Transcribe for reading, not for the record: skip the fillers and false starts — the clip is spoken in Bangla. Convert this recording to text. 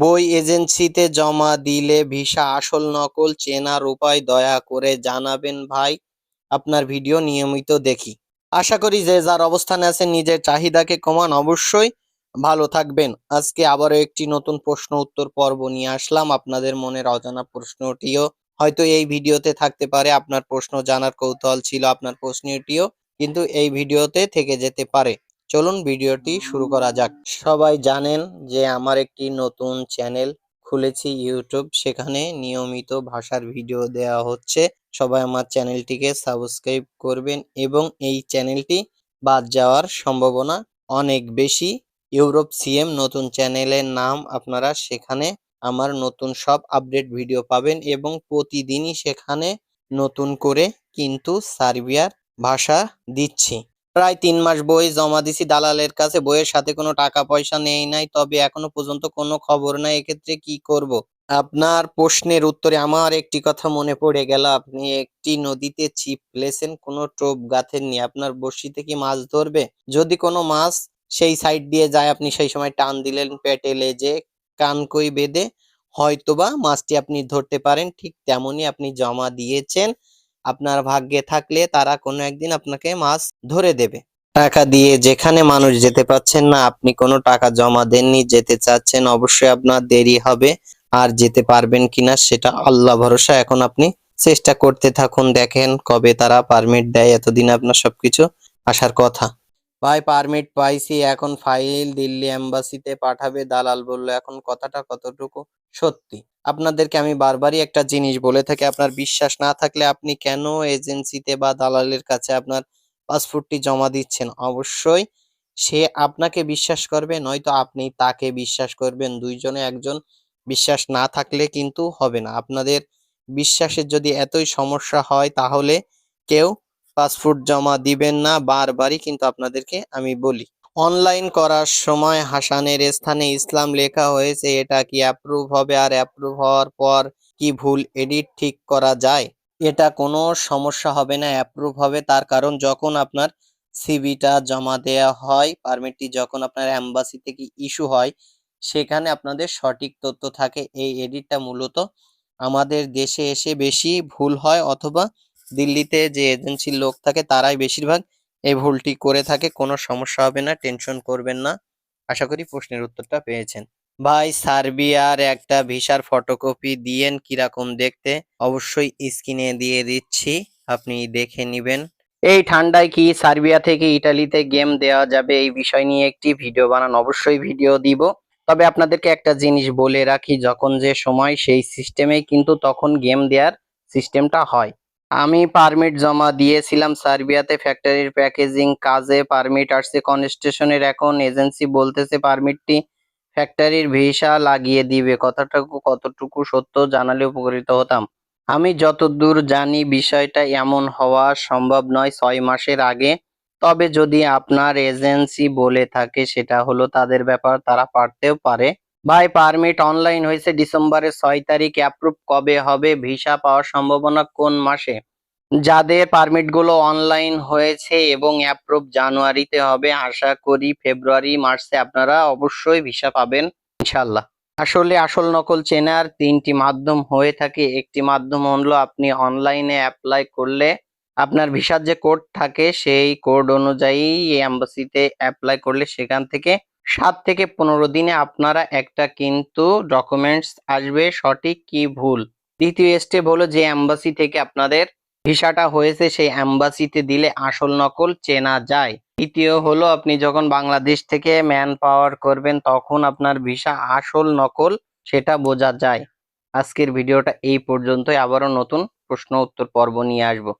বই এজেন্সিতে জমা দিলে ভিসা আসল নকল চেনার উপায় দয়া করে জানাবেন ভাই। আপনার ভিডিও নিয়মিত দেখি। আশা করি যে যার অবস্থানে আছেন নিজের চাহিদাকে কমান, অবশ্যই ভালো থাকবেন। আজকে আবারও একটি নতুন প্রশ্ন উত্তর পর্ব নিয়ে আসলাম। আপনাদের মনের অজানা প্রশ্নটিও হয়তো এই ভিডিওতে থাকতে পারে। আপনার প্রশ্ন জানার কৌতূহল ছিল, আপনার প্রশ্নটিও কিন্তু এই ভিডিওতে থেকে যেতে পারে। চলুন ভিডিওটি শুরু করা যাক। সবাই জানেন যে আমার একটি নতুন চ্যানেল খুলেছি ইউটিউব, সেখানে নিয়মিত ভাষার ভিডিও দেওয়া হচ্ছে। সবাই আমার চ্যানেলটিকে সাবস্ক্রাইব করবেন এবং এই চ্যানেলটি বাদ যাওয়ার সম্ভাবনা অনেক বেশি। ইউরোপ সিএম নতুন চ্যানেলের নাম, আপনারা সেখানে আমার নতুন সব আপডেট ভিডিও পাবেন এবং প্রতিদিনই সেখানে নতুন করে কিন্তু সার্বিয়ার ভাষা দিচ্ছি। প্রায় ৩ মাস বই জমা দিছি দালালের কাছে, বইয়ের সাথে কোনো টাকা পয়সা নেই নাই, তবে এখনো পর্যন্ত কোনো খবর নাই। এক্ষেত্রে কি করব? আপনার প্রশ্নের উত্তরে আমার একটি কথা মনে পড়ে গেল। আপনি একটি নদীতে ছিপ ফেলেছেন, কোনো টোপ গাঁথেননি, আপনার বড়শিতে কি মাছ ধরবে? যদি কোনো মাছ সেই সাইড দিয়ে যায়, আপনি সেই সময় টান দিলেন পেটে লেজে কানকই বেঁধে, হয়তোবা মাছটি আপনি ধরতে পারেন। ঠিক তেমনই আপনি জমা দিয়েছেন, আপনার ভাগ্যে থাকলে তারা কোনো একদিন আপনাকে মাছ ধরে দেবে। টাকা দিয়ে যেখানে মানুষ যেতে পারছেন না, আপনি কোনো টাকা জমা দেননি, যেতে চাচ্ছেন, অবশ্যই আপনার দেরি হবে। আর যেতে পারবেন কিনা সেটা আল্লাহ ভরসা। এখন আপনি চেষ্টা করতে থাকুন, দেখেন কবে তারা পারমিট দেয়। এতদিন আপনার সবকিছু আসার কথা। ভাই পারমিট পাইছি, এখন ফাইল দিল্লি এম্বাসিতে পাঠাবে, দালাল বলল। এখন কথাটা কতটুকু সত্যি? আপনাদেরকে আমি বারবারই একটা জিনিস বলে থাকি, আপনার বিশ্বাস না থাকলে আপনি কেন এজেন্সিতে বা দালালের কাছে আপনার পাসপোর্টটি জমা দিচ্ছেন? অবশ্যই সে আপনাকে বিশ্বাস করবে, নয়তো আপনি তাকে বিশ্বাস করবেন। দুইজনে একজন বিশ্বাস না থাকলে কিন্তু হবে না। আপনাদের বিশ্বাসের যদি এতই সমস্যা হয় তাহলে কেউ পাসপোর্ট জমা দিবেন না। বারবারই কিন্তু আপনাদেরকে আমি বলি। অনলাইন করার সময় হাসানের স্থানে ইসলাম লেখা হয়েছে, এটা কি অ্যাপ্রুভ হবে? আর অ্যাপ্রুভ হওয়ার পর কি ভুল এডিট ঠিক করা যায়? এটা কোনো সমস্যা হবে না, অ্যাপ্রুভ হবে। তার কারণ যখন আপনার সিভিটা জমা দেয়া হয়, পারমিটটি যখন আপনার এম্বাসি থেকে ইস্যু হয়, সেখানে আপনাদের সঠিক তথ্য থাকে। এই এডিটটা মূলত আমাদের দেশে এসে বেশি ভুল হয়, অথবা দিল্লিতে যে এজেন্সির লোক থাকে তারাই বেশিরভাগ এই ভুলটি করে থাকে। কোনো সমস্যা হবে না, টেনশন করবেন না। আশা করি প্রশ্নের উত্তরটা পেয়েছেন। ভাই সার্বিয়ার একটা ভিসার ফটোকপি দিয়েন, কিরকম দেখতে? অবশ্যই স্ক্রিনে দিয়ে দিচ্ছি, আপনি দেখে নিবেন। এই ঠান্ডায় কি সার্বিয়া থেকে ইটালিতে গেম দেওয়া যাবে? এই বিষয় নিয়ে একটি ভিডিও বানান, অবশ্যই ভিডিও দিব। তবে আপনাদেরকে একটা জিনিস বলে রাখি, যখন যে সময় সেই সিস্টেমেই কিন্তু তখন গেম দেওয়ার সিস্টেমটা হয়। আমি পারমিট জমা দিয়েছিলাম সার্বিয়াতে ফ্যাক্টরির প্যাকেজিং কাজে, পারমিট আসছে কনস্টেশনের। এখন এজেন্সি বলতেছে পারমিটটি ফ্যাক্টরির ভিসা লাগিয়ে দিবে। কথাটুকু কতটুকু সত্য জানালে উপকৃত হতাম। আমি যতদূর জানি বিষয়টা এমন হওয়া সম্ভব নয় ৬ মাসের আগে। তবে যদি আপনার এজেন্সি বলে থাকে সেটা হলো তাদের ব্যাপার, তারা পারতেও পারে। ভাই পারমিট অনলাইন হয়েছে ডিসেম্বরের ৬ তারিখ, অ্যাপ্রুভ কবে হবে? ভিসা পাওয়ার সম্ভাবনা কোন মাসে? যাদের পারমিট গুলো অনলাইন হয়েছে এবং অ্যাপ্রুভ জানুয়ারিতে হবে, আশা করি ফেব্রুয়ারি মার্চে আপনারা অবশ্যই ভিসা পাবেন ইনশাল্লাহ। আসলে আসল নকল চেনার ৩টি মাধ্যম হয়ে থাকে। একটি মাধ্যম হলো আপনি অনলাইনে অ্যাপ্লাই করলে আপনার ভিসার যে কোড থাকে সেই কোড অনুযায়ী এম্বাসিতে অ্যাপ্লাই করলে সেখান থেকে ৭ থেকে ১৫ দিনে আপনারা একটা কিন্তু ডকুমেন্টস আসবে, সঠিক কি ভুল। দ্বিতীয় স্টেপ হলো যে এম্বাসি থেকে আপনাদের ভিসাটা হয়েছে সেই এম্বাসিতে দিলে আসল নকল চেনা যায়। তৃতীয় হলো আপনি যখন বাংলাদেশ থেকে ম্যান পাওয়ার করবেন তখন আপনার ভিসা আসল নকল সেটা বোঝা যায়। আজকের ভিডিওটা এই পর্যন্তই, আবারও নতুন প্রশ্ন উত্তর পর্ব নিয়ে আসবো।